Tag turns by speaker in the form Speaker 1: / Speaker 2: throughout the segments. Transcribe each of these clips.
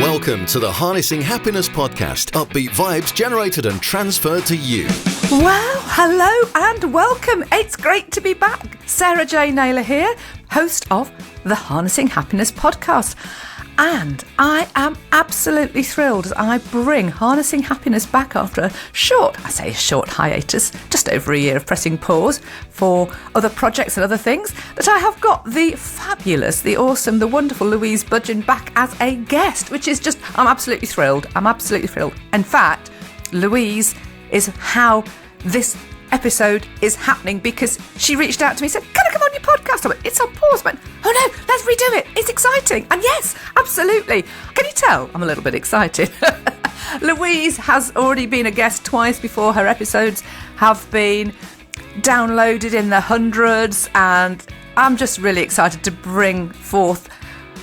Speaker 1: Welcome to the Harnessing Happiness podcast. Upbeat vibes generated and transferred to you.
Speaker 2: Well, hello and welcome. It's great to be back. Sarah J Naylor here, host of the Harnessing Happiness podcast. And I am absolutely thrilled as I bring Harnessing Happiness back after a short hiatus, just over a year of pressing pause for other projects and other things, that I have got the fabulous, the awesome, the wonderful Louise Budgen back as a guest, which is just, I'm absolutely thrilled. In fact, Louise is how this episode is happening, because she reached out to me and said, can I come on your podcast? I went, it's on pause. I went, oh no, let's redo it. It's exciting. And yes, absolutely. Can you tell I'm a little bit excited? Louise has already been a guest twice before. Her episodes have been downloaded in the hundreds, and I'm just really excited to bring forth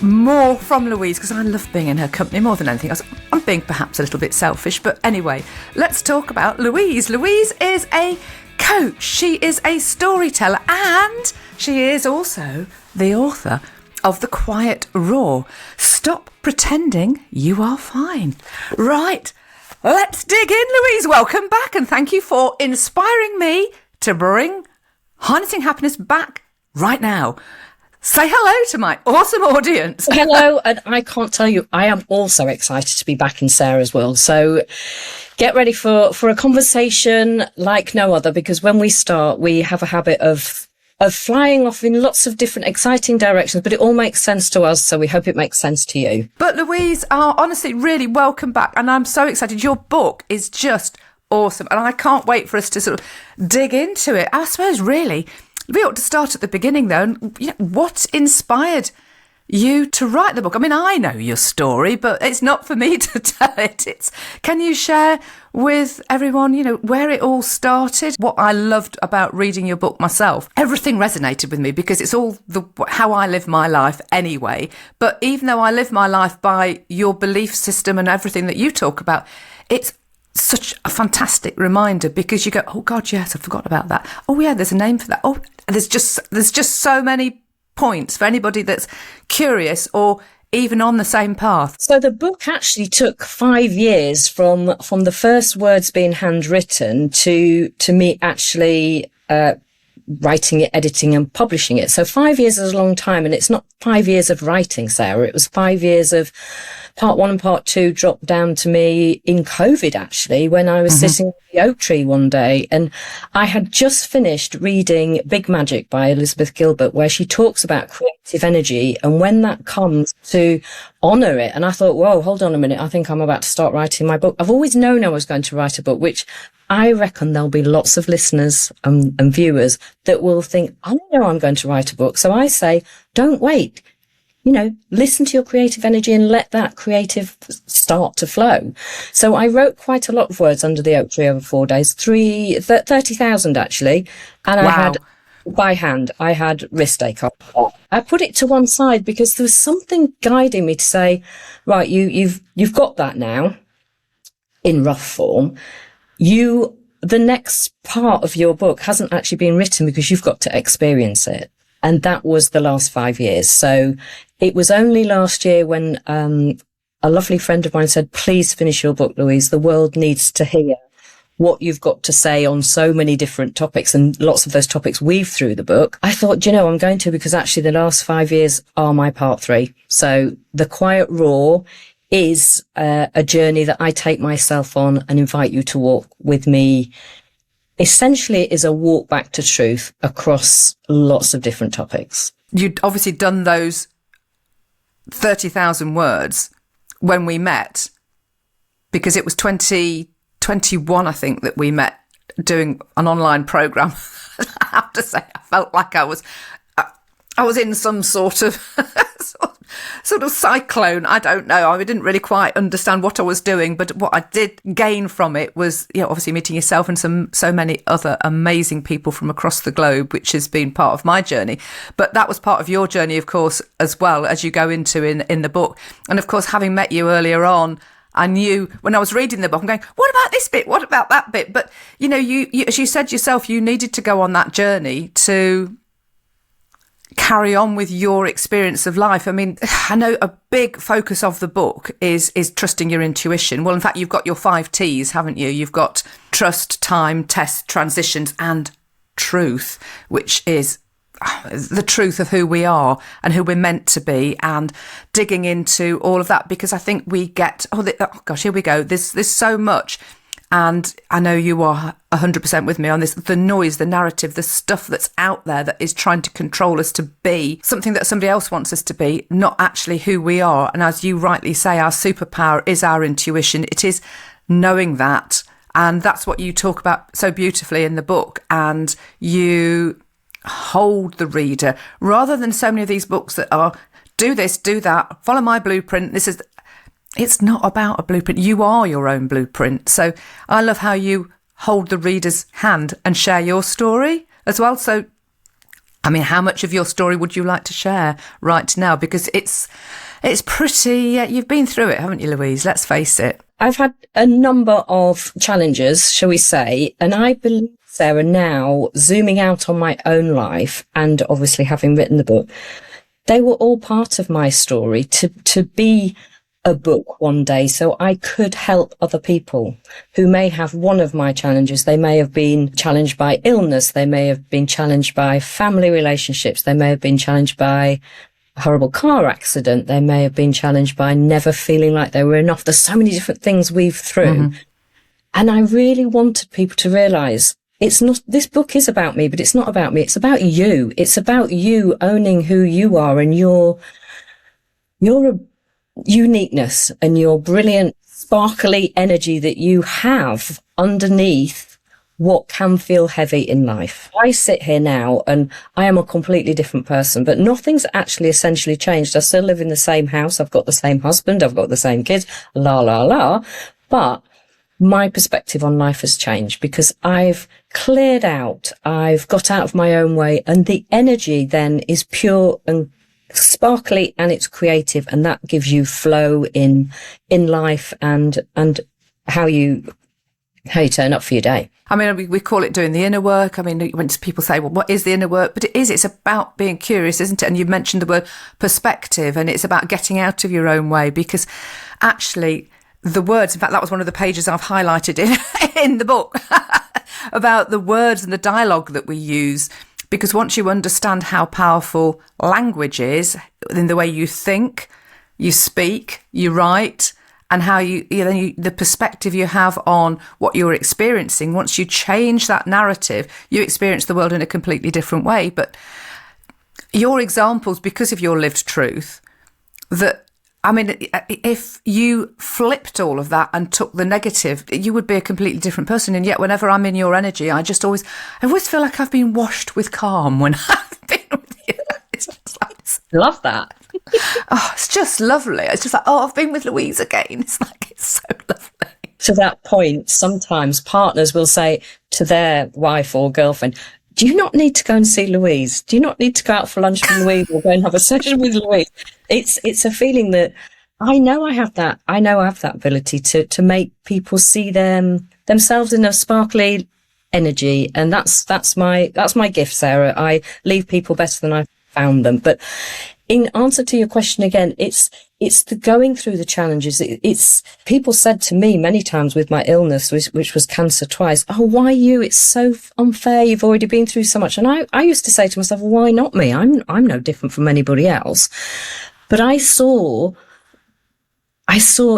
Speaker 2: more from Louise, because I love being in her company more than anything else. I'm being perhaps a little bit selfish, but anyway, let's talk about Louise. Louise is a coach, she is a storyteller, and she is also the author of The Quiet Roar. Stop pretending you are fine. Right, let's dig in, Louise. Welcome back, and thank you for inspiring me to bring Harnessing Happiness back right now. Say hello to my awesome audience.
Speaker 3: Hello, and I can't tell you, I am also excited to be back in Sarah's world. So get ready for a conversation like no other, because when we start, we have a habit of flying off in lots of different exciting directions, but it all makes sense to us, so we hope it makes sense to you.
Speaker 2: But Louise, honestly, really welcome back, and I'm so excited. Your book is just awesome, and I can't wait for us to sort of dig into it. I suppose, really, we ought to start at the beginning, though. And, what inspired you to write the book? I mean, I know your story, but it's not for me to tell it. Can you share with everyone, where it all started? What I loved about reading your book myself, everything resonated with me, because it's all how I live my life anyway. But even though I live my life by your belief system and everything that you talk about, it's such a fantastic reminder, because you go, oh God, yes, I forgot about that. Oh yeah, there's a name for that. Oh, there's just so many points for anybody that's curious or even on the same path.
Speaker 3: So the book actually took 5 years from the first words being handwritten to me actually writing it, editing and publishing it. So 5 years is a long time, and it's not 5 years of writing, Sarah. It was 5 years of part one and part two dropped down to me in COVID, actually, when I was sitting at the oak tree one day, and I had just finished reading Big Magic by Elizabeth Gilbert, where she talks about creative energy and when that comes to honour it. And I thought, whoa, hold on a minute. I think I'm about to start writing my book. I've always known I was going to write a book, which I reckon there'll be lots of listeners and viewers that will think, I know I'm going to write a book. So I say, don't wait. Listen to your creative energy and let that creative start to flow. So I wrote quite a lot of words under the oak tree over 4 days, 30,000 actually. And wow. I had, by hand, I had wrist ache. I put it to one side because there was something guiding me to say, right, you've got that now in rough form. The next part of your book hasn't actually been written, because you've got to experience it. And that was the last 5 years. So it was only last year when a lovely friend of mine said, please finish your book, Louise. The world needs to hear what you've got to say on so many different topics, and lots of those topics weave through the book. I thought, I'm going to, because actually the last 5 years are my part 3. So The Quiet Roar is a journey that I take myself on and invite you to walk with me. Essentially, it is a walk back to truth across lots of different topics.
Speaker 2: You'd obviously done those 30,000 words when we met, because it was 2021, I think, that we met doing an online program. I have to say, I felt like I was in some sort of cyclone. I don't know. I didn't really quite understand what I was doing, but what I did gain from it was, obviously meeting yourself and so many other amazing people from across the globe, which has been part of my journey. But that was part of your journey, of course, as well, as you go into in the book. And of course, having met you earlier on, I knew when I was reading the book, I'm going, what about this bit? What about that bit? But, you as you said yourself, you needed to go on that journey to carry on with your experience of life. I mean, I know a big focus of the book is trusting your intuition. Well, in fact, you've got your 5 T's, haven't you? You've got trust, time, test, transitions, and truth, which is the truth of who we are and who we're meant to be, and digging into all of that, because I think we get, here we go. There's so much. And I know you are 100% with me on this, the noise, the narrative, the stuff that's out there that is trying to control us to be something that somebody else wants us to be, not actually who we are. And as you rightly say, our superpower is our intuition. It is knowing that. And that's what you talk about so beautifully in the book. And you hold the reader, rather than so many of these books that are do this, do that, follow my blueprint. It's not about a blueprint. You are your own blueprint. So I love how you hold the reader's hand and share your story as well. So, I mean, how much of your story would you like to share right now? Because it's pretty, you've been through it, haven't you, Louise? Let's face it.
Speaker 3: I've had a number of challenges, shall we say, and I believe, Sarah, now zooming out on my own life and obviously having written the book, they were all part of my story to be a book one day, so I could help other people who may have one of my challenges. They may have been challenged by illness. They may have been challenged by family relationships. They may have been challenged by a horrible car accident. They may have been challenged by never feeling like they were enough. There's so many different things we've through. Mm-hmm. And I really wanted people to realise it's not, this book is about me, but it's not about me. It's about you. It's about you owning who you are and your uniqueness and your brilliant, sparkly energy that you have underneath what can feel heavy in life. I sit here now and I am a completely different person, but nothing's actually essentially changed. I still live in the same house. I've got the same husband. I've got the same kids, la, la, la. But my perspective on life has changed because I've cleared out. I've got out of my own way, and the energy then is pure and sparkly, and it's creative, and that gives you flow in life and how you turn up for your day.
Speaker 2: I mean, we call it doing the inner work. I mean, when people say, well, what is the inner work? But it's about being curious, isn't it? And you mentioned the word perspective, and it's about getting out of your own way, because actually the words, in fact, that was one of the pages I've highlighted in the book about the words and the dialogue that we use. Because once you understand how powerful language is in the way you think, you speak, you write, and how the perspective you have on what you're experiencing, once you change that narrative, you experience the world in a completely different way. But your examples, because of your lived truth, if you flipped all of that and took the negative, you would be a completely different person. And yet whenever I'm in your energy, I always feel like I've been washed with calm when I've been with you. It's just like,
Speaker 3: love that.
Speaker 2: It's just lovely. It's just like, I've been with Louise again. It's like, it's so lovely.
Speaker 3: To that point, sometimes partners will say to their wife or girlfriend, do you not need to go and see Louise? Do you not need to go out for lunch with Louise or go and have a session with Louise? It's a feeling that I know I have that ability to make people see themselves in a sparkly energy. And that's my gift, Sarah. I leave people better than I found them. But in answer to your question again, it's the going through the challenges. It's people said to me many times with my illness, which was cancer twice, oh, why you? It's so unfair. You've already been through so much. And I used to say to myself, well, why not me? I'm no different from anybody else. But I saw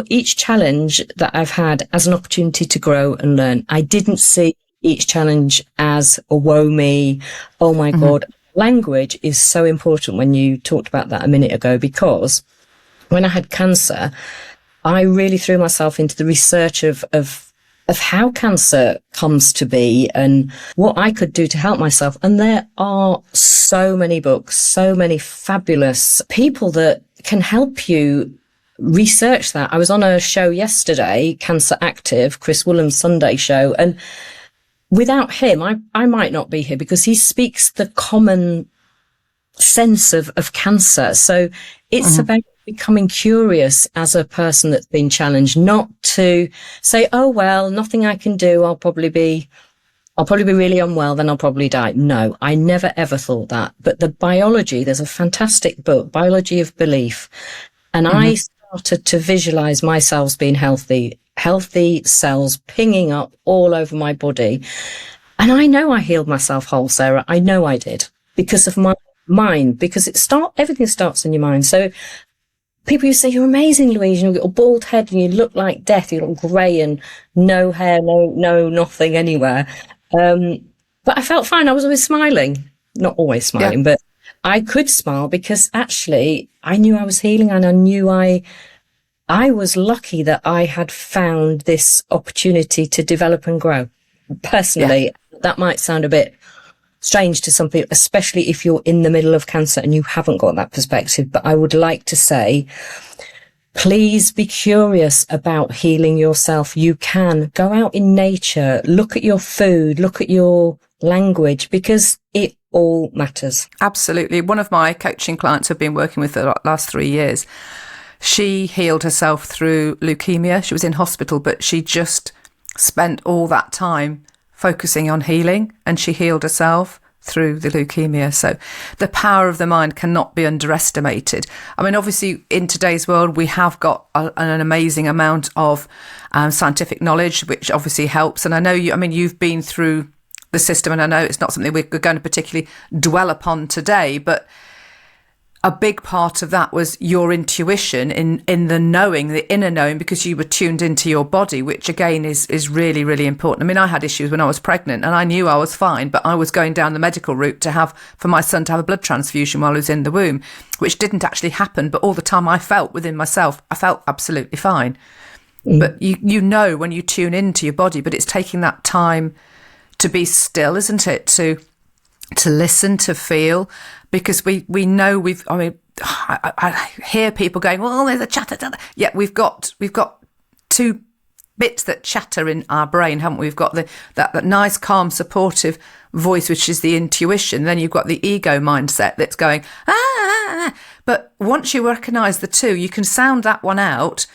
Speaker 3: each challenge that I've had as an opportunity to grow and learn. I didn't see each challenge as a woe me. Oh my God. Language is so important when you talked about that a minute ago, because when I had cancer, I really threw myself into the research of how cancer comes to be and what I could do to help myself. And there are so many books, so many fabulous people that can help you research that. I was on a show yesterday, Cancer Active, Chris Woolham's Sunday show, and without him, I might not be here, because he speaks the common sense of cancer. So it's about becoming curious as a person that's been challenged, not to say, oh, well, nothing I can do. I'll probably be I'll probably be really unwell, then I'll probably die. No, I never ever thought that. But the biology, there's a fantastic book, Biology of Belief. And I started to visualize my cells being healthy cells pinging up all over my body. And I know I healed myself whole, Sarah. I know I did because of my mind, because everything starts in your mind. So people who say, you're amazing, Louise, you've got a bald head and you look like death, you look grey and no hair, no, nothing anywhere. But I felt fine. I was always smiling, not always smiling, but I could smile because actually I knew I was healing, and I knew I was lucky that I had found this opportunity to develop and grow. Personally, that might sound a bit strange to some people, especially if you're in the middle of cancer and you haven't got that perspective. But I would like to say, please be curious about healing yourself. You can go out in nature, look at your food, look at your language, because it all matters.
Speaker 2: Absolutely. One of my coaching clients I've been working with for the last 3 years, she healed herself through leukemia. She was in hospital, but she just spent all that time focusing on healing, and she healed herself through the leukemia. So the power of the mind cannot be underestimated. I mean, obviously in today's world, we have got an amazing amount of scientific knowledge, which obviously helps. And I know you've been through the system, and I know it's not something we're going to particularly dwell upon today, but a big part of that was your intuition in the knowing, the inner knowing, because you were tuned into your body, which again is really, really important. I mean, I had issues when I was pregnant and I knew I was fine, but I was going down the medical route for my son to have a blood transfusion while he was in the womb, which didn't actually happen. But all the time I felt within myself, I felt absolutely fine. But you know when you tune into your body, but it's taking that time to be still, isn't it? To listen, to feel, because we know I hear people going, well, there's a chatter. Yeah, we've got two bits that chatter in our brain, haven't we? We've got that nice, calm, supportive voice, which is the intuition. Then you've got the ego mindset that's going, ah. But once you recognise the two, you can sound that one out,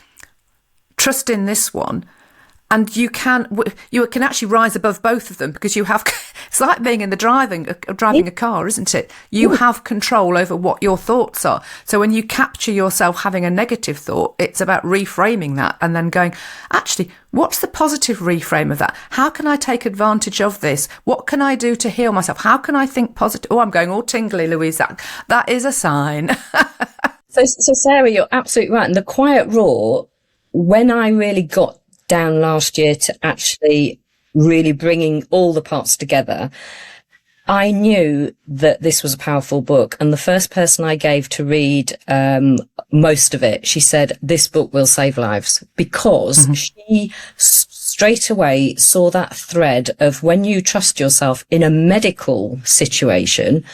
Speaker 2: trust in this one, and you can actually rise above both of them, because you have. It's like being in the driving a car, isn't it? You have control over what your thoughts are. So when you capture yourself having a negative thought, it's about reframing that and then going, actually, what's the positive reframe of that? How can I take advantage of this? What can I do to heal myself? How can I think positive? Oh, I'm going all tingly, Louise. That is a sign.
Speaker 3: So Sarah, you're absolutely right. And the quiet roar, when I really got down last year to actually really bringing all the parts together, I knew that this was a powerful book. And the first person I gave to read most of it, she said, this book will save lives, because she straight away saw that thread of when you trust yourself in a medical situation,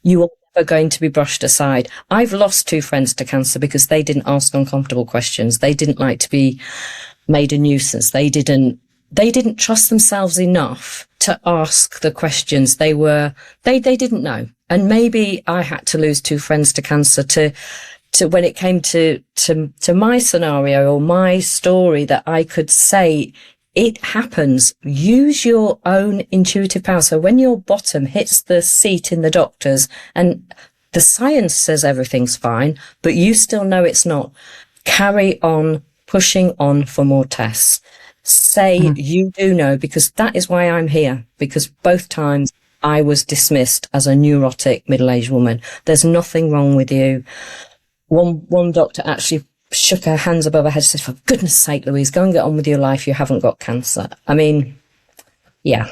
Speaker 3: you are never going to be brushed aside. I've lost 2 friends to cancer because they didn't ask uncomfortable questions. They didn't like to be made a nuisance. They didn't trust themselves enough to ask the questions. They didn't know. And maybe I had to lose 2 friends to cancer to when it came to my scenario or my story, that I could say, it happens. Use your own intuitive power. So when your bottom hits the seat in the doctor's and the science says everything's fine, but you still know it's not, carry on pushing on for more tests. Say you do know, because that is why I'm here, because both times I was dismissed as a neurotic middle-aged woman. There's nothing wrong with you. One doctor actually shook her hands above her head and said, for goodness sake, Louise, go and get on with your life. You haven't got cancer. I mean, yeah.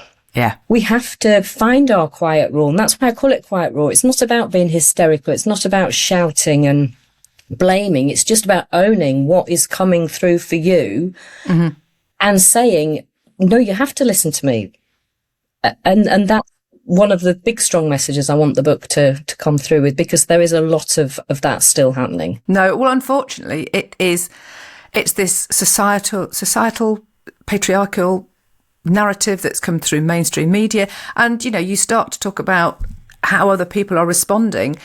Speaker 3: We have to find our quiet roar, and that's why I call it quiet roar. It's not about being hysterical. It's not about shouting and blaming. It's just about owning what is coming through for you and saying, no, you have to listen to me. And that's one of the big, strong messages I want the book to come through with, because there is a lot of that still happening. No,
Speaker 2: well, unfortunately, it's this societal, patriarchal narrative that's come through mainstream media. And, you start to talk about how other people are responding,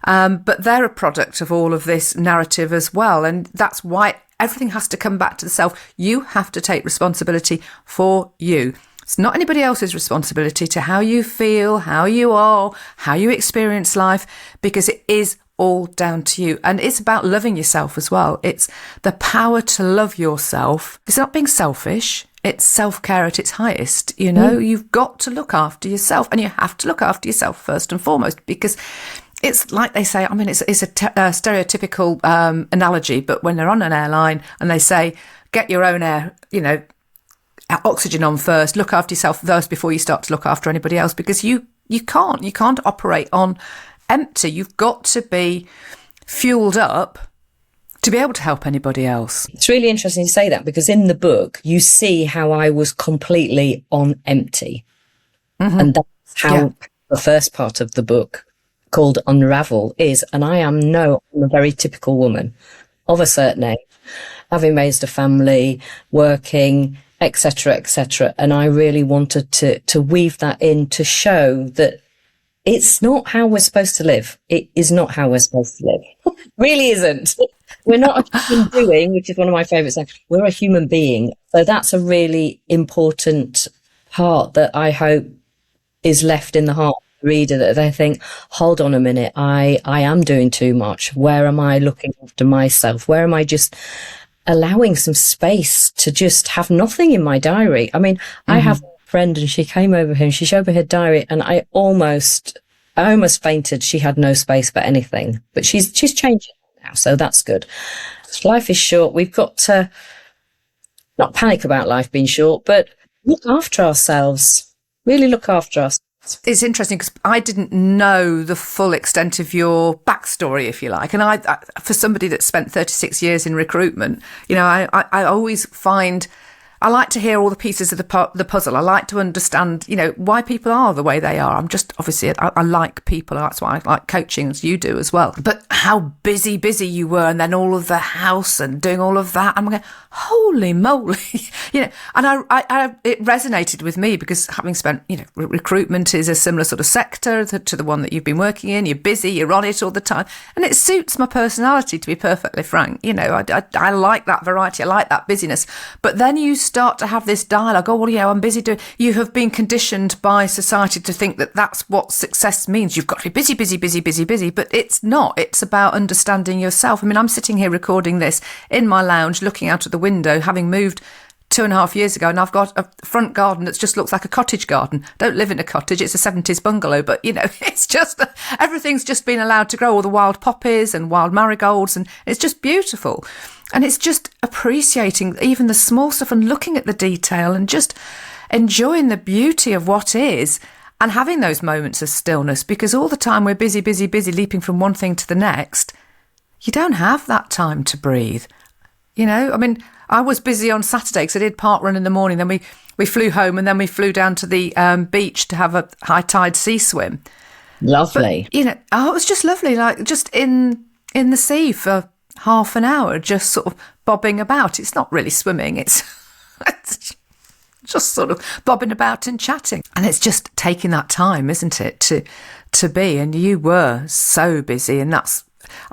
Speaker 2: but they're a product of all of this narrative as well. And that's why everything has to come back to the self. You have to take responsibility for you. It's not anybody else's responsibility to how you feel, how you are, how you experience life, because it is all down to you. And it's about loving yourself as well. It's the power to love yourself. It's not being selfish. It's self-care at its highest. You've got to look after yourself, and you have to look after yourself first and foremost, because it's like they say, it's a stereotypical analogy, but when they're on an airline and they say, get your own air, oxygen on first, look after yourself first before you start to look after anybody else, because you can't operate on empty. You've got to be fueled up to be able to help anybody else.
Speaker 3: It's really interesting to say that, because in the book you see how I was completely on empty. Mm-hmm. And that's how the first part of the book, called Unravel, is. And I'm a very typical woman of a certain age, having raised a family, working, etc., and I really wanted to weave that in to show that it's not how we're supposed to live. It is not how we're supposed to live. Really isn't. We're not a human being, which is one of my favourites. We're a human being. So that's a really important part that I hope is left in the heart of the reader, that they think, hold on a minute, I am doing too much. Where am I looking after myself? Where am I just allowing some space to just have nothing in my diary? I have a friend, and she came over here and she showed me her diary, and I almost fainted. She had no space for anything, but she's changing now, so that's good. Life is short. We've got to not panic about life being short, but look after ourselves. Really look after us.
Speaker 2: It's interesting because I didn't know the full extent of your backstory, if you like. And I for somebody that spent 36 years in recruitment, I always find I like to hear all the pieces of the puzzle. I like to understand, why people are the way they are. I'm just, obviously, I like people. That's why I like coaching, as you do as well. But how busy you were, and then all of the house and doing all of that. I'm going, holy moly, and it resonated with me, because having spent, recruitment is a similar sort of sector to the one that you've been working in. You're busy, you're on it all the time, and it suits my personality, to be perfectly frank. I like that variety. I like that busyness. But then you start to have this dialogue. Oh, well, I'm busy doing. You have been conditioned by society to think that that's what success means. You've got to be busy, but it's not. It's about understanding yourself. I'm sitting here recording this in my lounge, looking out of the window, having moved 2.5 years ago, and I've got a front garden that just looks like a cottage garden. Don't live in a cottage, it's a 70s bungalow, but it's just, everything's just been allowed to grow, all the wild poppies and wild marigolds, and it's just beautiful. And it's just appreciating even the small stuff and looking at the detail and just enjoying the beauty of what is, and having those moments of stillness, because all the time we're busy, leaping from one thing to the next. You don't have that time to breathe. I was busy on Saturday because I did park run in the morning. Then we flew home, and then we flew down to the beach to have a high tide sea swim.
Speaker 3: Lovely.
Speaker 2: But, it was just lovely. Like just in the sea for half an hour, just sort of bobbing about. It's not really swimming. It's just sort of bobbing about and chatting. And it's just taking that time, isn't it, to be. And you were so busy. And I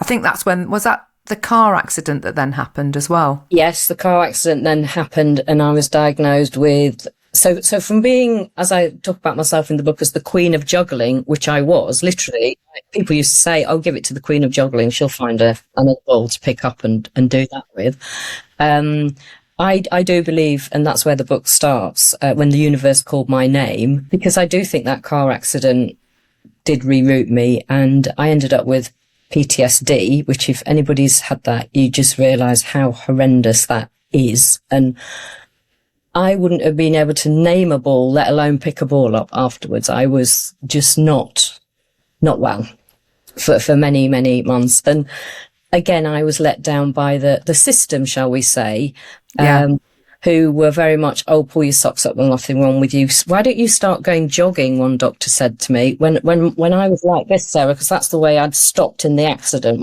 Speaker 2: think that's when, was that the car accident that then happened as well?
Speaker 3: Yes, the car accident then happened, and I was diagnosed with... So from being, as I talk about myself in the book, as the queen of juggling, which I was, literally, people used to say, oh, give it to the queen of juggling, she'll find another ball to pick up and do that with. I do believe, and that's where the book starts, when the universe called my name, because I do think that car accident did reroute me, and I ended up with PTSD, which if anybody's had that, you just realise how horrendous that is. And I wouldn't have been able to name a ball, let alone pick a ball up afterwards. I was just not well for many, many months. And again, I was let down by the system, shall we say, who were very much, oh, pull your socks up, there's nothing wrong with you. Why don't you start going jogging? One doctor said to me when I was like this, Sarah, because that's the way I'd stopped in the accident.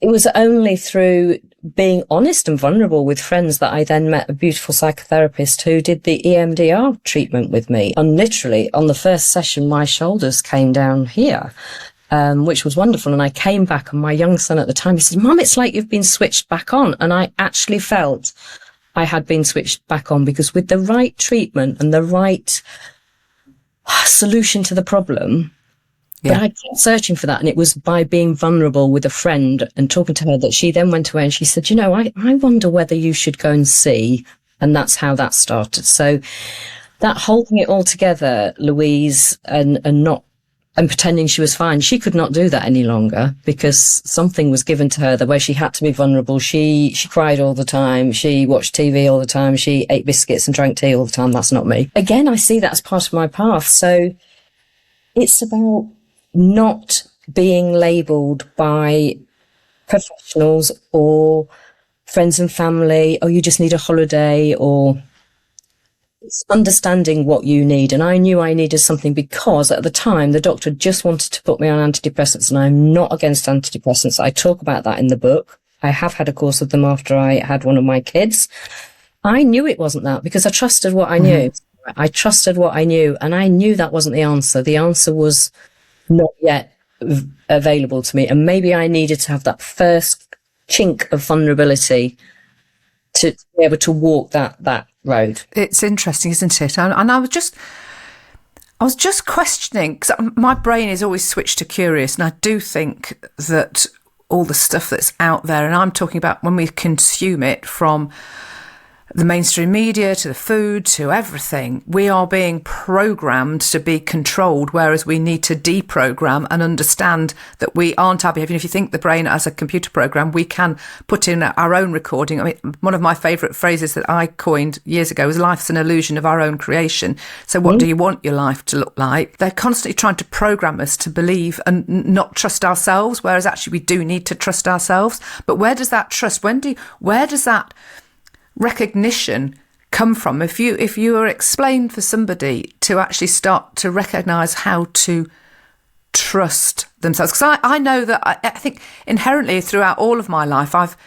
Speaker 3: It was only through being honest and vulnerable with friends that I then met a beautiful psychotherapist who did the EMDR treatment with me. And literally on the first session, my shoulders came down here. which was wonderful. And I came back, and my young son at the time, he said, Mum, it's like you've been switched back on. And I actually felt I had been switched back on, because with the right treatment and the right solution to the problem, but I kept searching for that. And it was by being vulnerable with a friend and talking to her that she then went away and she said, I wonder whether you should go and see. And that's how that started. So that holding it all together, Louise, and pretending she was fine, she could not do that any longer, because something was given to her the way she had to be vulnerable. She cried all the time. She watched TV all the time. She ate biscuits and drank tea all the time. That's not me. Again, I see that as part of my path. So it's about not being labelled by professionals or friends and family, oh, you just need a holiday, or it's understanding what you need. And I knew I needed something, because at the time the doctor just wanted to put me on antidepressants, and I'm not against antidepressants. I talk about that in the book. I have had a course of them after I had one of my kids. I knew it wasn't that, because I trusted what I knew. I trusted what I knew, and I knew that wasn't the answer. The answer was not yet available to me, and maybe I needed to have that first chink of vulnerability to be able to walk that road.
Speaker 2: It's interesting, isn't it? And I was just questioning, because my brain is always switched to curious, and I do think that all the stuff that's out there, and I'm talking about when we consume it, from the mainstream media to the food to everything, we are being programmed to be controlled, whereas we need to deprogram and understand that we aren't our behaviour. If you think the brain as a computer program, we can put in our own recording. I mean, one of my favourite phrases that I coined years ago was, life's an illusion of our own creation. So what do you want your life to look like? They're constantly trying to program us to believe and not trust ourselves, whereas actually we do need to trust ourselves. But where does that trust, where does that recognition come from? If you are explained for somebody to actually start to recognise how to trust themselves, because I know that I think inherently throughout all of my life I've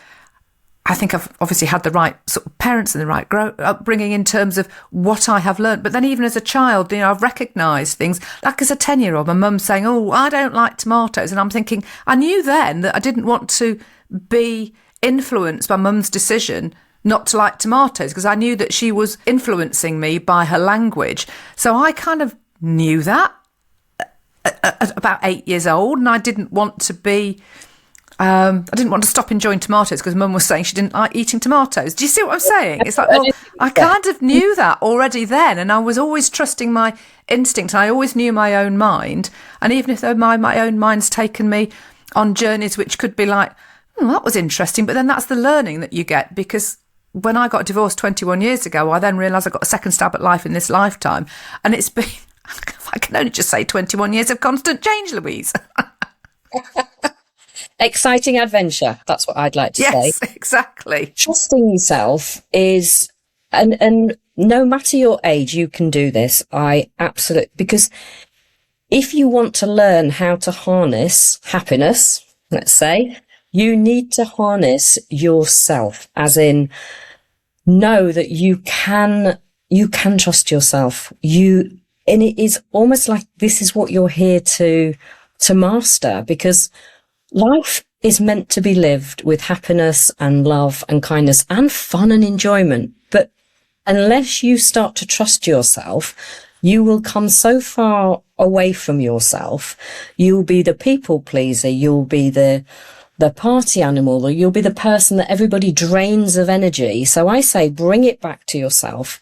Speaker 2: obviously had the right sort of parents and the right upbringing in terms of what I have learned. But then even as a child, I've recognised things, like as a 10-year-old, my mum saying, oh, I don't like tomatoes. And I'm thinking, I knew then that I didn't want to be influenced by mum's decision not to like tomatoes, because I knew that she was influencing me by her language. So I kind of knew that at about 8 years old, and I didn't want to stop enjoying tomatoes because mum was saying she didn't like eating tomatoes. Do you see what I'm saying? It's like, well, I kind of knew that already then, and I was always trusting my instinct. I always knew my own mind, and even if my own mind's taken me on journeys which could be like, that was interesting, but then that's the learning that you get, because when I got divorced 21 years ago, I then realised I got a second stab at life in this lifetime. And it's been, I can only just say 21 years of constant change, Louise.
Speaker 3: Exciting adventure. That's what I'd like to say.
Speaker 2: Yes, exactly.
Speaker 3: Trusting yourself is, and no matter your age, you can do this. Because if you want to learn how to harness happiness, let's say, you need to harness yourself, as in know that you can trust yourself. And it is almost like this is what you're here to master, because life is meant to be lived with happiness and love and kindness and fun and enjoyment. But unless you start to trust yourself, you will come so far away from yourself. You'll be the people pleaser. You'll be the party animal, or you'll be the person that everybody drains of energy. So I say, bring it back to yourself.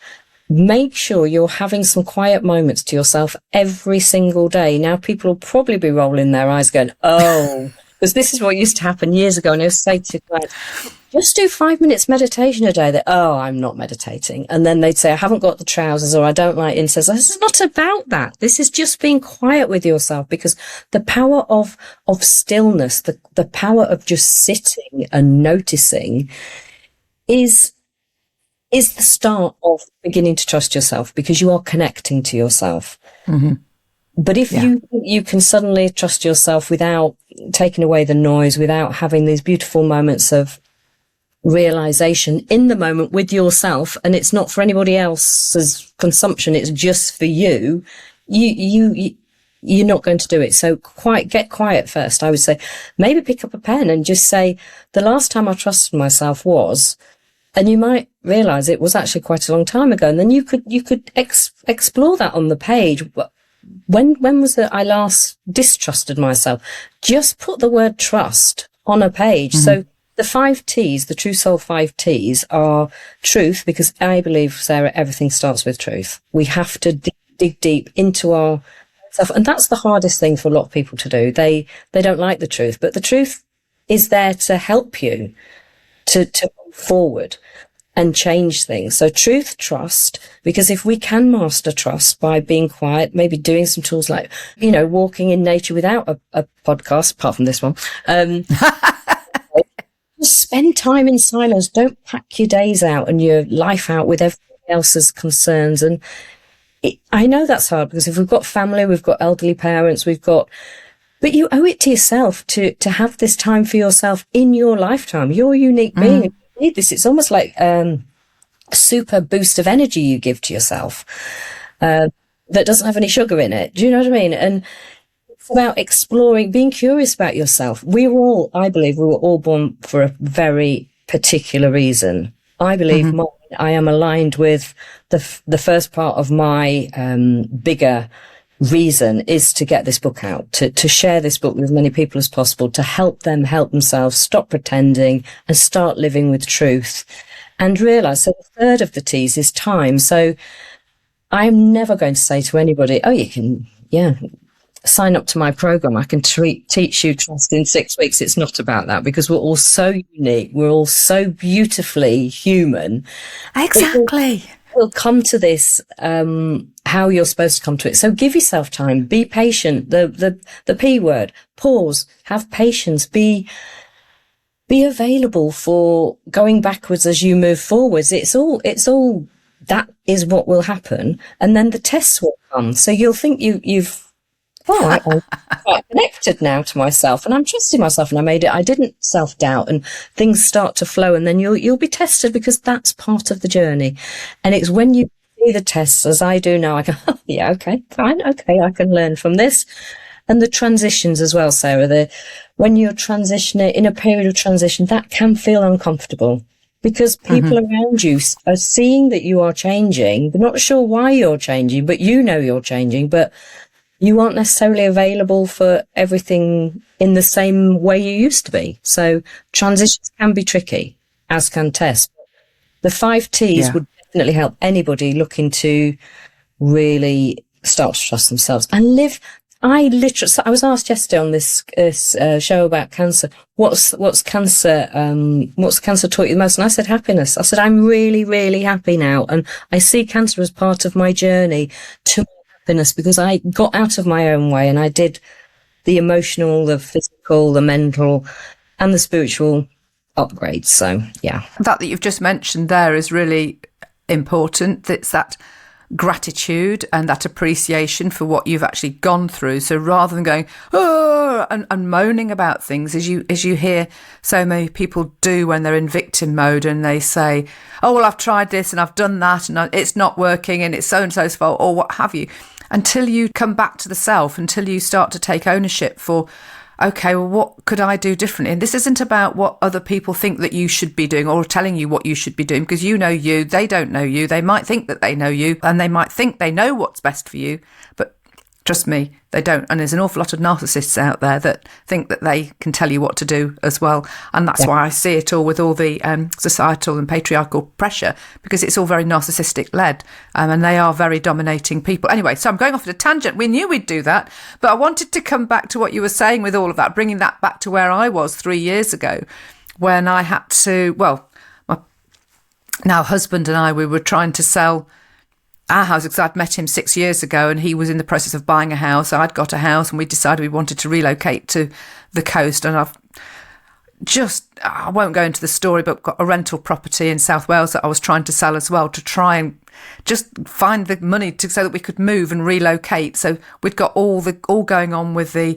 Speaker 3: Make sure you're having some quiet moments to yourself every single day. Now, people will probably be rolling their eyes going, oh, because this is what used to happen years ago. And I would say to clients, just do 5 minutes meditation a day. I'm not meditating. And then they'd say, I haven't got the trousers, or I don't like incense. This is not about that. This is just being quiet with yourself, because the power of stillness, the power of just sitting and noticing is the start of beginning to trust yourself, because you are connecting to yourself. Mm-hmm. But if you can suddenly trust yourself without taking away the noise, without having these beautiful moments of realization in the moment with yourself, and it's not for anybody else's consumption, it's just for you, you're not going to do it. So get quiet first. I would say maybe pick up a pen and just say, the last time I trusted myself was, and you might realize it was actually quite a long time ago. And then you could explore that on the page. When was it I last distrusted myself? Just put the word trust on a page. Mm-hmm. So the 5 T's, the True Soul 5 T's are truth, because I believe, Sarah, everything starts with truth. We have to dig deep into our self. And that's the hardest thing for a lot of people to do. They don't like the truth, but the truth is there to help you to move forward and change things. So truth, trust, because if we can master trust by being quiet, maybe doing some tools like, walking in nature without a podcast, apart from this one, just spend time in silence. Don't pack your days out and your life out with everyone else's concerns. And I know that's hard, because if we've got family, we've got elderly parents, but you owe it to yourself to have this time for yourself in your lifetime. You're a unique being. You need this. It's almost like a super boost of energy you give to yourself that doesn't have any sugar in it. Do you know what I mean? And it's about exploring, being curious about yourself. I believe we were all born for a very particular reason. I believe I am aligned with the first part of my bigger reason is to get this book out, to share this book with as many people as possible, to help them help themselves, stop pretending and start living with truth and realize. So the third of the T's is time. So I'm never going to say to anybody, oh, you can, sign up to my program. I can teach you trust in 6 weeks. It's not about that, because we're all so unique. We're all so beautifully human.
Speaker 2: Exactly.
Speaker 3: We'll come to this, how you're supposed to come to it. So give yourself time, be patient. The P word, pause, have patience, be available for going backwards as you move forwards. It's all that is what will happen. And then the tests will come. So you'll think you've I'm quite connected now to myself, and I'm trusting myself, and I made it. I didn't self-doubt, and things start to flow, and then you'll be tested, because that's part of the journey. And it's when you see the tests, as I do now, I go, oh, yeah, okay, fine, okay, I can learn from this. And the transitions as well, Sarah, when you're transitioning, in a period of transition, that can feel uncomfortable, because people around you are seeing that you are changing. They're not sure why you're changing, but you're changing, but you aren't necessarily available for everything in the same way you used to be. So transitions can be tricky, as can tests. The 5 T's would definitely help anybody looking to really start to trust themselves and live. I was asked yesterday on this show about cancer, what's cancer taught you the most? And I said happiness. I said, I'm really, really happy now. And I see cancer as part of my journey to happiness, because I got out of my own way and I did the emotional, the physical, the mental and the spiritual upgrades. So, yeah.
Speaker 2: That you've just mentioned there is really important. It's that gratitude and that appreciation for what you've actually gone through. So rather than going, oh, and moaning about things, as you hear so many people do when they're in victim mode, and they say, oh, well, I've tried this and I've done that and it's not working and it's so-and-so's fault, or what have you. Until you come back to the self, until you start to take ownership for, okay, well, what could I do differently? And this isn't about what other people think that you should be doing or telling you what you should be doing, because you know you, they don't know you. They might think that they know you, and they might think they know what's best for you, but trust me, they don't. And there's an awful lot of narcissists out there that think that they can tell you what to do as well. And that's why I see it all with all the societal and patriarchal pressure, because it's all very narcissistic led, and they are very dominating people. Anyway, so I'm going off at a tangent. We knew we'd do that, but I wanted to come back to what you were saying with all of that, bringing that back to where I was 3 years ago, when I had to, well, my now husband and I, we were trying to sell our house, because I'd met him 6 years ago and he was in the process of buying a house. I'd got a house and we decided we wanted to relocate to the coast. And I won't go into the story, but got a rental property in South Wales that I was trying to sell as well, to try and just find the money so that we could move and relocate. So we'd got all going on with the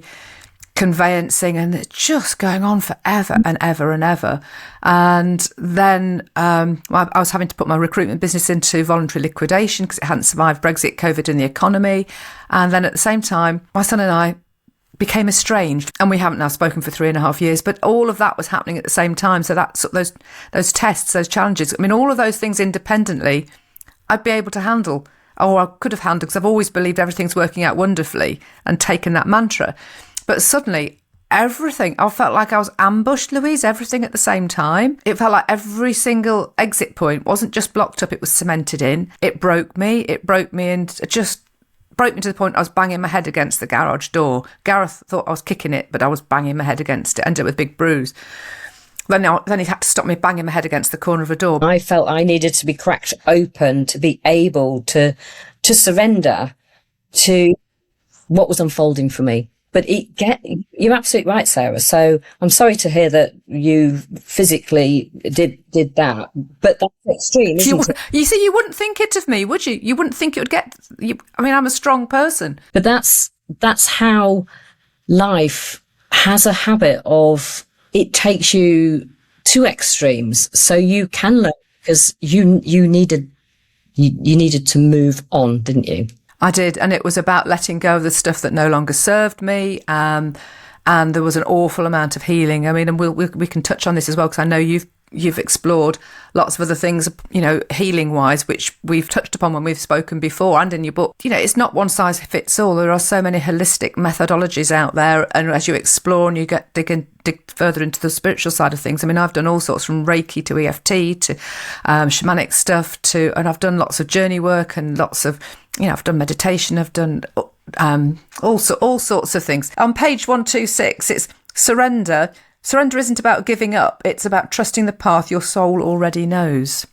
Speaker 2: conveyancing, and it's just going on forever and ever and ever. And then I was having to put my recruitment business into voluntary liquidation because it hadn't survived Brexit, COVID and the economy. And then at the same time, my son and I became estranged, and we haven't now spoken for 3.5 years, but all of that was happening at the same time. So that's those tests, those challenges. I mean, all of those things independently, I'd be able to handle, or I could have handled, because I've always believed everything's working out wonderfully and taken that mantra. But suddenly, everything, I felt like I was ambushed, Louise, everything at the same time. It felt like every single exit point wasn't just blocked up, it was cemented in. It broke me and it just broke me to the point I was banging my head against the garage door. Gareth thought I was kicking it, but I was banging my head against it, ended up with a big bruise. Then he had to stop me banging my head against the corner of a door.
Speaker 3: I felt I needed to be cracked open to be able to surrender to what was unfolding for me. But you're absolutely right, Sarah. So I'm sorry to hear that you physically did that, but that's extreme, isn't it?
Speaker 2: You see, you wouldn't think it of me, would you? You wouldn't think it would get. I'm a strong person.
Speaker 3: But that's how life has a habit of, it takes you to extremes, so you can learn, because you needed to move on, didn't you?
Speaker 2: I did, and it was about letting go of the stuff that no longer served me, and there was an awful amount of healing. I mean, and we can touch on this as well, because I know you've explored lots of other things, healing wise, which we've touched upon when we've spoken before, and in your book. It's not one size fits all. There are so many holistic methodologies out there, and as you explore and you dig further into the spiritual side of things. I mean, I've done all sorts, from Reiki to EFT to shamanic stuff and I've done lots of journey work and lots of, I've done meditation, I've done all sorts of things. On page 126, it's surrender. Surrender isn't about giving up. It's about trusting the path your soul already knows.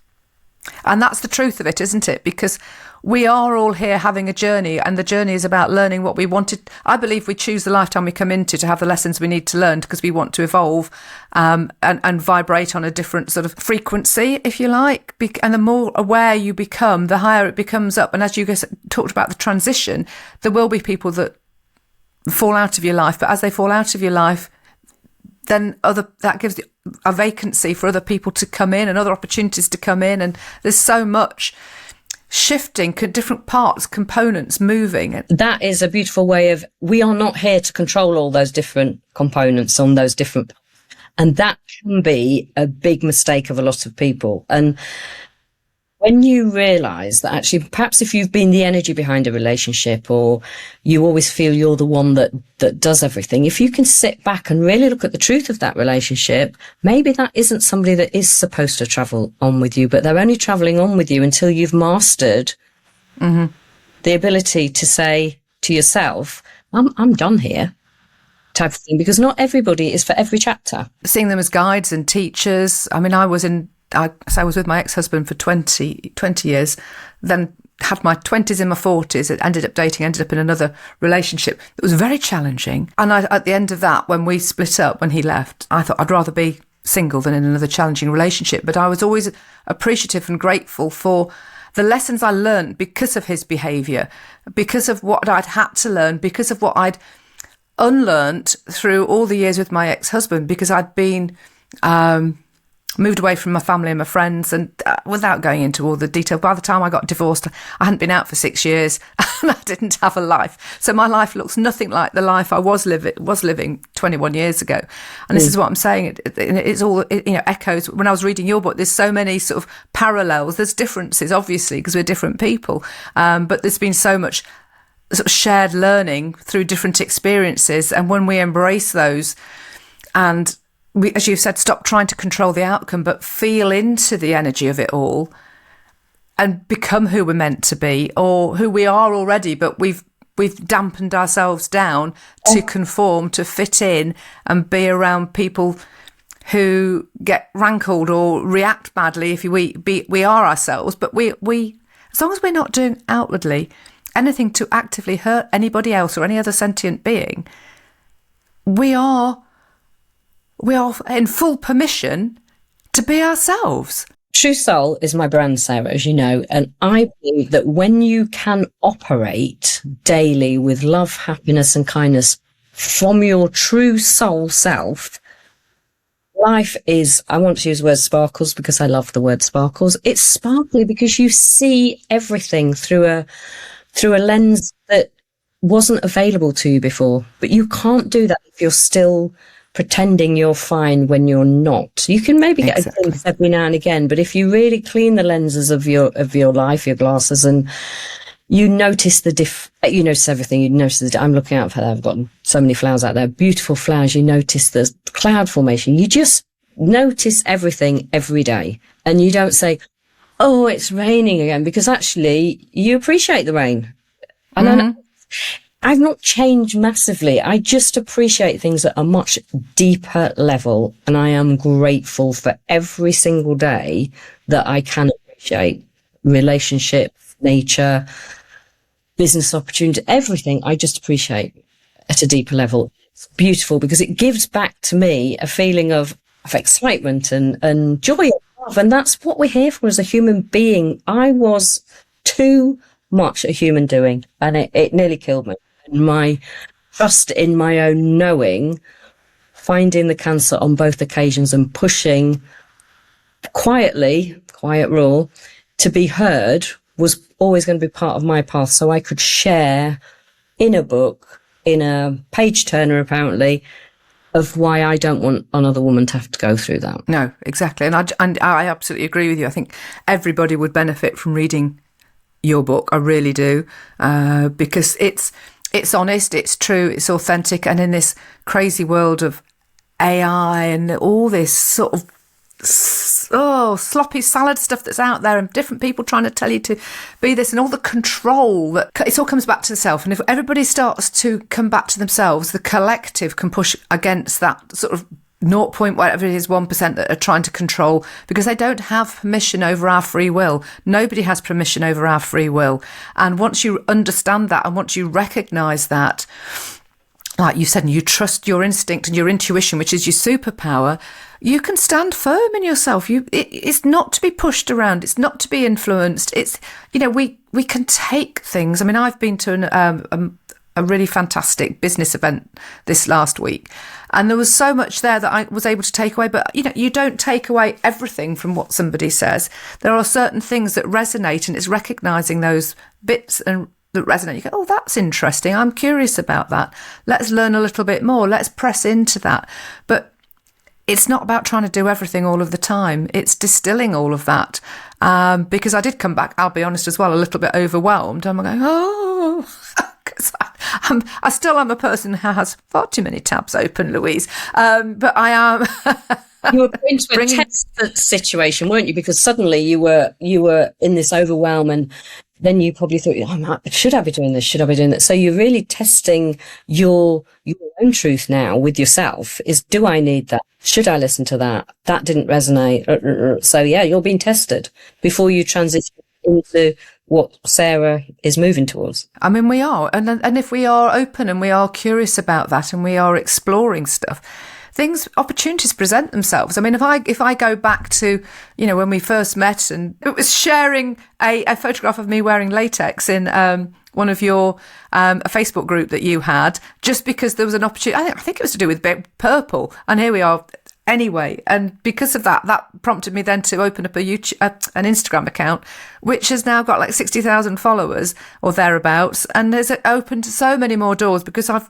Speaker 2: And that's the truth of it, isn't it? Because we are all here having a journey, and the journey is about learning what we wanted. I believe we choose the lifetime we come into to have the lessons we need to learn, because we want to evolve and vibrate on a different sort of frequency, if you like. And the more aware you become, the higher it becomes up. And as you guys talked about the transition, there will be people that fall out of your life. But as they fall out of your life, then that gives a vacancy for other people to come in and other opportunities to come in. And there's so much shifting, different parts, components moving.
Speaker 3: That is a beautiful way of, we are not here to control all those different components on those different, and that can be a big mistake of a lot of people. And when you realise that actually, perhaps if you've been the energy behind a relationship, or you always feel you're the one that does everything, if you can sit back and really look at the truth of that relationship, maybe that isn't somebody that is supposed to travel on with you, but they're only travelling on with you until you've mastered the ability to say to yourself, I'm done here, type of thing, because not everybody is for every chapter.
Speaker 2: Seeing them as guides and teachers. I mean, I was with my ex-husband for 20 years, then had my 20s in my 40s, ended up in another relationship. It was very challenging. And at the end of that, when we split up, when he left, I thought I'd rather be single than in another challenging relationship. But I was always appreciative and grateful for the lessons I learned because of his behaviour, because of what I'd had to learn, because of what I'd unlearned through all the years with my ex-husband, because I'd been moved away from my family and my friends, and without going into all the detail, by the time I got divorced, I hadn't been out for 6 years and I didn't have a life. So my life looks nothing like the life I was living 21 years ago. And this is what I'm saying. It's all, echoes. When I was reading your book, there's so many sort of parallels. There's differences, obviously, because we're different people. But there's been so much sort of shared learning through different experiences. And when we embrace those and we, as you've said, stop trying to control the outcome, but feel into the energy of it all and become who we're meant to be, or who we are already, but we've dampened ourselves down to conform, to fit in and be around people who get rankled or react badly if we are ourselves. But we as long as we're not doing outwardly anything to actively hurt anybody else or any other sentient being, we are in full permission to be ourselves.
Speaker 3: True Soul is my brand, Sarah, as you know, and I believe that when you can operate daily with love, happiness and kindness from your true soul self, life is, I want to use the word sparkles because I love the word sparkles. It's sparkly because you see everything through a lens that wasn't available to you before. But you can't do that if you're still pretending you're fine when you're not. You can maybe get a glimpse every now and again, but if you really clean the lenses of your life, your glasses, and you notice you notice everything. You notice I'm looking out for that. I've got so many flowers out there, beautiful flowers. You notice the cloud formation. You just notice everything every day. And you don't say, oh, it's raining again, because actually you appreciate the rain. And I've not changed massively. I just appreciate things at a much deeper level. And I am grateful for every single day that I can appreciate relationships, nature, business opportunity, everything. I just appreciate at a deeper level. It's beautiful because it gives back to me a feeling of excitement and joy and love. And that's what we're here for as a human being. I was too much a human doing, and it nearly killed me. And my trust in my own knowing, finding the cancer on both occasions and pushing quietly, quiet rule, to be heard was always going to be part of my path, so I could share in a book, in a page turner apparently, of why I don't want another woman to have to go through that.
Speaker 2: No, exactly. And I absolutely agree with you. I think everybody would benefit from reading your book. I really do, because it's honest, it's true, it's authentic. And in this crazy world of AI and all this sort of sloppy salad stuff that's out there, and different people trying to tell you to be this, and all the control, that it all comes back to the self. And if everybody starts to come back to themselves, the collective can push against that sort of 0. Whatever it is, 1% that are trying to control, because they don't have permission over our free will. Nobody has permission over our free will. And once you understand that, and once you recognise that, like you said, and you trust your instinct and your intuition, which is your superpower, you can stand firm in yourself. It's not to be pushed around. It's not to be influenced. It's, we can take things. I mean, I've been to a really fantastic business event this last week, and there was so much there that I was able to take away. But, you don't take away everything from what somebody says. There are certain things that resonate, and it's recognising those bits and that resonate. You go, oh, that's interesting. I'm curious about that. Let's learn a little bit more. Let's press into that. But it's not about trying to do everything all of the time. It's distilling all of that. Because I did come back, I'll be honest as well, a little bit overwhelmed. I'm going, because I still am a person who has far too many tabs open, Louise. But I am.
Speaker 3: You were into a test situation, weren't you? Because suddenly you were in this overwhelm, and then you probably thought, should I be doing this? Should I be doing that? So you're really testing your own truth now with yourself. Is, do I need that? Should I listen to that? That didn't resonate. So yeah, you're being tested before you transition into what Sarah is moving towards.
Speaker 2: I mean, we are. And if we are open and we are curious about that and we are exploring stuff, opportunities present themselves. I mean, if I go back to, when we first met, and it was sharing a photograph of me wearing latex in one of your a Facebook group that you had, just because there was an opportunity. I think it was to do with purple, and here we are anyway. And because of that prompted me then to open up an Instagram account, which has now got like 60,000 followers or thereabouts, and has opened so many more doors because I've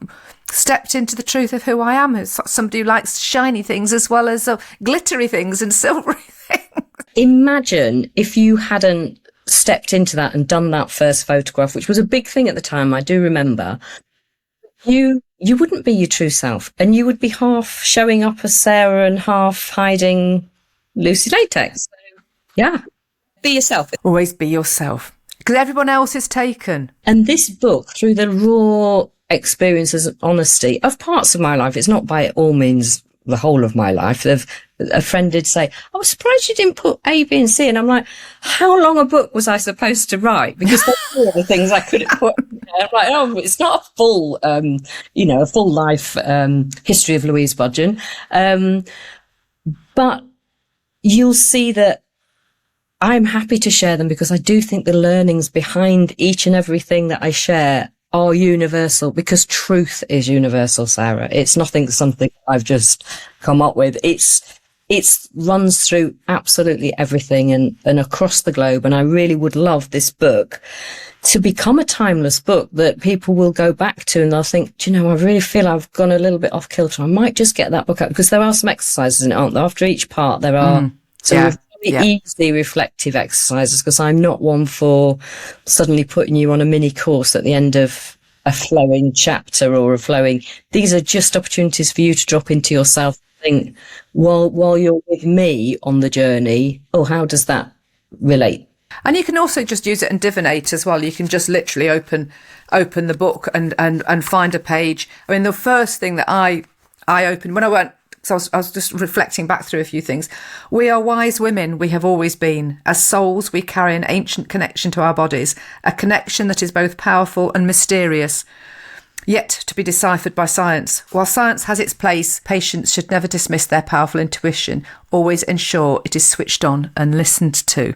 Speaker 2: stepped into the truth of who I am, as somebody who likes shiny things as well as glittery things and silvery things.
Speaker 3: Imagine if you hadn't stepped into that and done that first photograph, which was a big thing at the time, I do remember. You wouldn't be your true self, and you would be half showing up as Sarah and half hiding Lucy Latex. So, yeah, be yourself.
Speaker 2: Always be yourself, because everyone else is taken.
Speaker 3: And this book, through the raw experiences and honesty of parts of my life, it's not by all means the whole of my life. A friend did say, I was surprised you didn't put A, B and C. And I'm like, how long a book was I supposed to write? Because there were the things I couldn't put. I'm like, oh, it's not a full, a full life history of Louise Budgen. But you'll see that I'm happy to share them, because I do think the learnings behind each and everything that I share are universal, because truth is universal, Sarah. It's something I've just come up with. It runs through absolutely everything and across the globe. And I really would love this book to become a timeless book that people will go back to and they'll think, do you know, I really feel I've gone a little bit off kilter. I might just get that book out, because there are some exercises in it, aren't there? After each part, there are some easy reflective exercises, because I'm not one for suddenly putting you on a mini course at the end of a flowing chapter or a flowing. These are just opportunities for you to drop into yourself. Think while you're with me on the journey, how does that relate?
Speaker 2: And you can also just use it and divinate as well. You can just literally open the book and find a page. I mean, the first thing that I opened when I went, so I was just reflecting back through a few things. We are wise women, we have always been. As souls, we carry an ancient connection to our bodies, a connection that is both powerful and mysterious, yet to be deciphered by science. While science has its place, patients should never dismiss their powerful intuition. Always ensure it is switched on and listened to.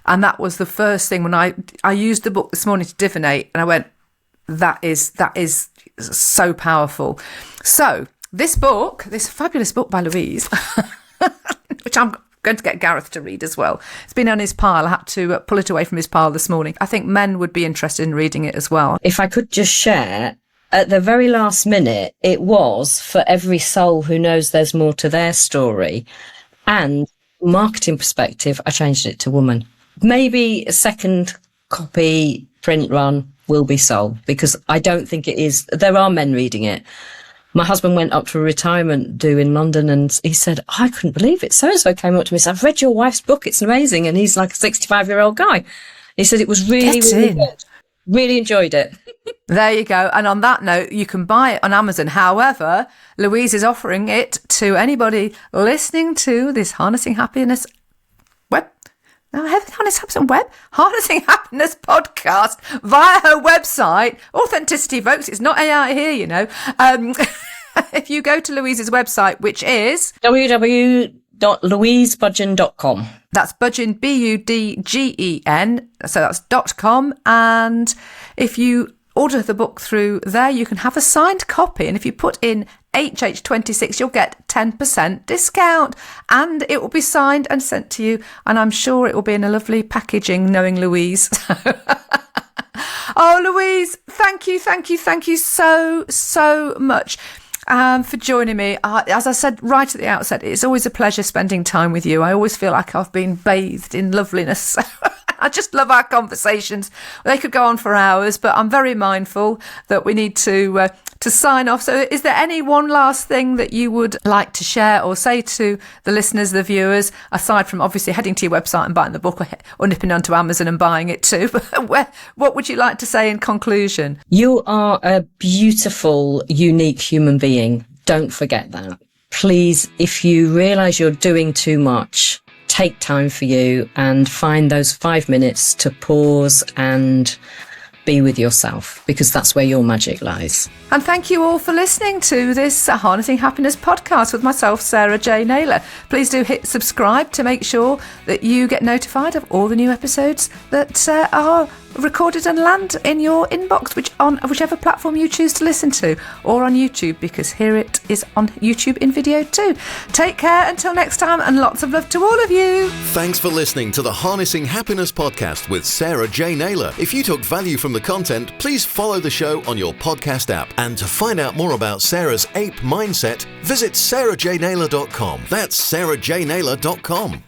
Speaker 2: And that was the first thing when I used the book this morning to divinate, and I went, that is so powerful. So this book, this fabulous book by Louise, which I'm going to get Gareth to read as well. It's been on his pile. I had to pull it away from his pile this morning. I think men would be interested in reading it as well.
Speaker 3: If I could just share, at the very last minute, it was for every soul who knows there's more to their story. And marketing perspective, I changed it to woman. Maybe a second copy print run will be sold, because I don't think it is. There are men reading it. My husband went up to a retirement do in London and he said, I couldn't believe it. So-and-so came up to me and said, I've read your wife's book. It's amazing. And he's like a 65-year-old guy. He said it was really good. Really enjoyed it.
Speaker 2: There you go. And on that note, you can buy it on Amazon. However, Louise is offering it to anybody listening to this Harnessing Happiness Harnessing Happiness podcast via her website. Authenticity, folks. It's not AI here, you know. If you go to Louise's website, which is
Speaker 3: www.louisebudgen.com.
Speaker 2: That's Budgen, Budgen. So that's .com. And if you order the book through there, you can have a signed copy. And if you put in HH26, you'll get 10% discount, and it will be signed and sent to you. And I'm sure it will be in a lovely packaging, knowing Louise. Oh, Louise, thank you so much for joining me. As I said right at the outset, it's always a pleasure spending time with you. I always feel like I've been bathed in loveliness. I just love our conversations. They could go on for hours, but I'm very mindful that we need to sign off. So is there any one last thing that you would like to share or say to the listeners, the viewers, aside from obviously heading to your website and buying the book or nipping onto Amazon and buying it too? What would you like to say in conclusion?
Speaker 3: You are a beautiful, unique human being. Don't forget that. Please, if you realise you're doing too much, take time for you and find those 5 minutes to pause and be with yourself, because that's where your magic lies.
Speaker 2: And thank you all for listening to this Harnessing Happiness podcast with myself, Sarah J Naylor. Please do hit subscribe to make sure that you get notified of all the new episodes that are recorded and land in your inbox, on whichever platform you choose to listen to, or on YouTube, because here it is on YouTube in video too. Take care until next time, and lots of love to all of you.
Speaker 1: Thanks for listening to the Harnessing Happiness podcast with Sarah J Naylor. If you took value from the content, please follow the show on your podcast app. And to find out more about Sarah's ape mindset, visit sarahjnaylor.com. That's sarahjnaylor.com.